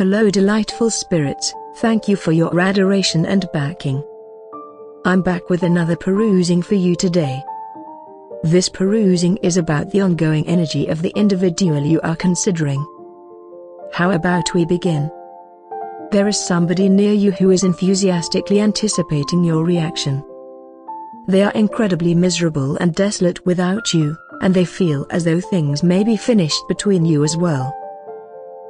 Hello delightful spirits, thank you for your adoration and backing. I'm back with another perusing for you today. This perusing is about the ongoing energy of the individual you are considering. How about we begin? There is somebody near you who is enthusiastically anticipating your reaction. They are incredibly miserable and desolate without you, and they feel as though things may be finished between you as well.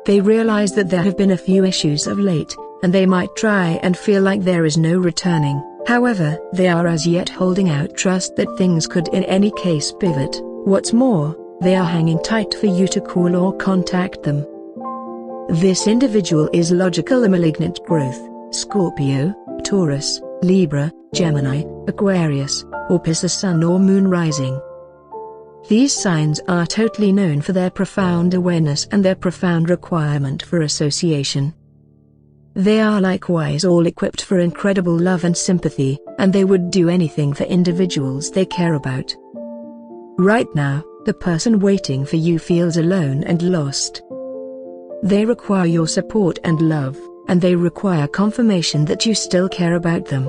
They realize that there have been a few issues of late, and they might try and feel like there is no returning. However, they are as yet holding out trust that things could in any case pivot. What's more, they are hanging tight for you to call or contact them. This individual is logical malignant growth, Scorpio, Taurus, Libra, Gemini, Aquarius, or Pisces Sun or Moon rising. These signs are totally known for their profound awareness and their profound requirement for association. They are likewise all equipped for incredible love and sympathy, and they would do anything for individuals they care about. Right now, the person waiting for you feels alone and lost. They require your support and love, and they require confirmation that you still care about them.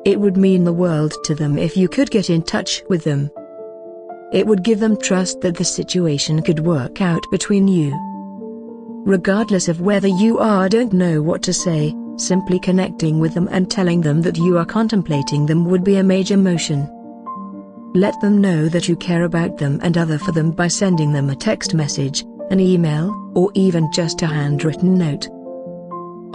It would mean the world to them if you could get in touch with them. It would give them trust that the situation could work out between you. Regardless of whether you don't know what to say, simply connecting with them and telling them that you are contemplating them would be a major motion. Let them know that you care about them and other for them by sending them a text message, an email, or even just a handwritten note.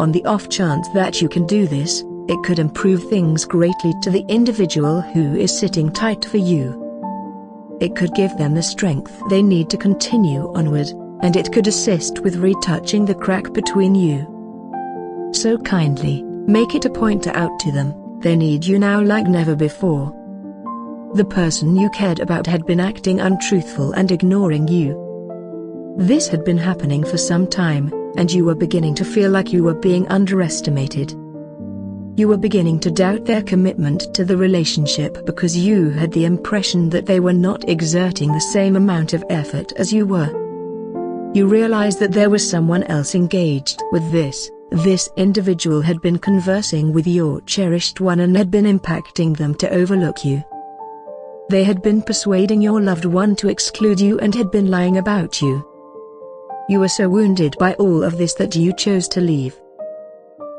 On the off chance that you can do this, it could improve things greatly to the individual who is sitting tight for you. It could give them the strength they need to continue onward, and it could assist with retouching the crack between you. So kindly, make it a point out to them, they need you now like never before. The person you cared about had been acting untruthful and ignoring you. This had been happening for some time, and you were beginning to feel like you were being underestimated. You were beginning to doubt their commitment to the relationship because you had the impression that they were not exerting the same amount of effort as you were. You realized that there was someone else engaged with this. This individual had been conversing with your cherished one and had been impacting them to overlook you. They had been persuading your loved one to exclude you and had been lying about you. You were so wounded by all of this that you chose to leave.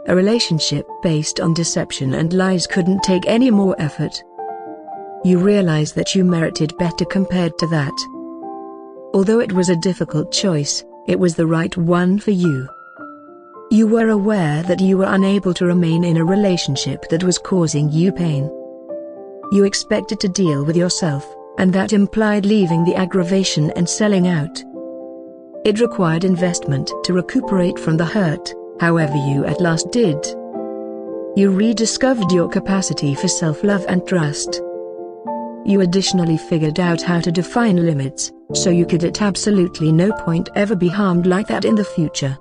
A relationship based on deception and lies couldn't take any more effort. You realized that you merited better compared to that. Although it was a difficult choice, it was the right one for you. You were aware that you were unable to remain in a relationship that was causing you pain. You expected to deal with yourself, and that implied leaving the aggravation and selling out. It required investment to recuperate from the hurt, however you at last did. You rediscovered your capacity for self-love and trust. You additionally figured out how to define limits, so you could at absolutely no point ever be harmed like that in the future.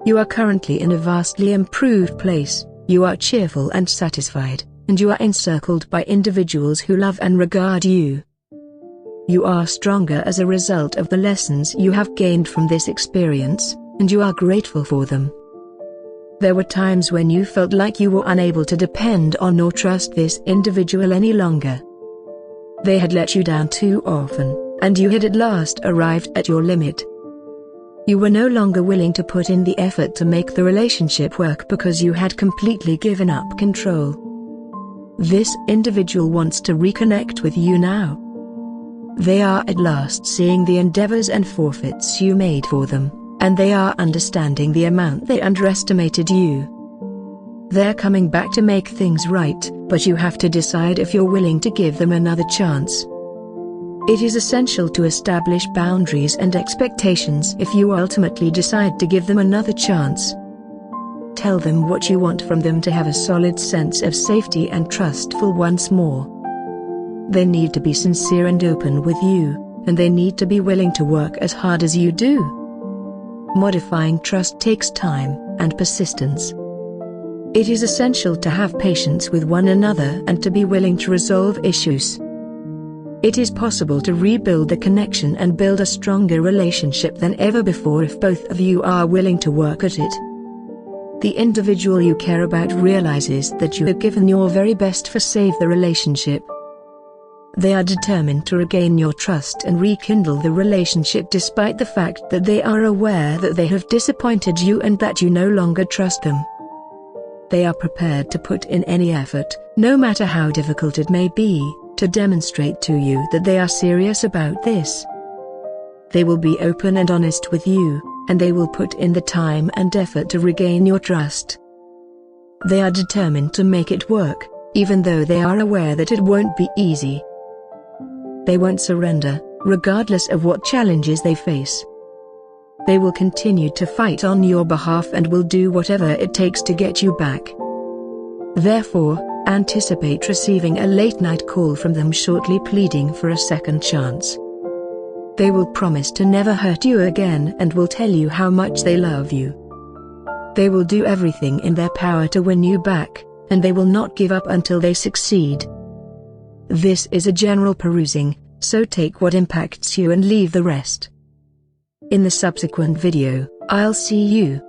You are currently in a vastly improved place, you are cheerful and satisfied, and you are encircled by individuals who love and regard you. You are stronger as a result of the lessons you have gained from this experience, and you are grateful for them. There were times when you felt like you were unable to depend on or trust this individual any longer. They had let you down too often, and you had at last arrived at your limit. You were no longer willing to put in the effort to make the relationship work because you had completely given up control. This individual wants to reconnect with you now. They are at last seeing the endeavors and forfeits you made for them, and they are understanding the amount they underestimated you. They're coming back to make things right, but you have to decide if you're willing to give them another chance. It is essential to establish boundaries and expectations if you ultimately decide to give them another chance. Tell them what you want from them to have a solid sense of safety and trustful once more. They need to be sincere and open with you, and they need to be willing to work as hard as you do. Modifying trust takes time and persistence. It is essential to have patience with one another and to be willing to resolve issues. It is possible to rebuild the connection and build a stronger relationship than ever before if both of you are willing to work at it. The individual you care about realizes that you have given your very best for save the relationship. They are determined to regain your trust and rekindle the relationship despite the fact that they are aware that they have disappointed you and that you no longer trust them. They are prepared to put in any effort, no matter how difficult it may be, to demonstrate to you that they are serious about this. They will be open and honest with you, and they will put in the time and effort to regain your trust. They are determined to make it work, even though they are aware that it won't be easy. They won't surrender, regardless of what challenges they face. They will continue to fight on your behalf and will do whatever it takes to get you back. Therefore, anticipate receiving a late-night call from them shortly pleading for a second chance. They will promise to never hurt you again and will tell you how much they love you. They will do everything in their power to win you back, and they will not give up until they succeed. This is a general perusing, so take what impacts you and leave the rest. In the subsequent video, I'll see you.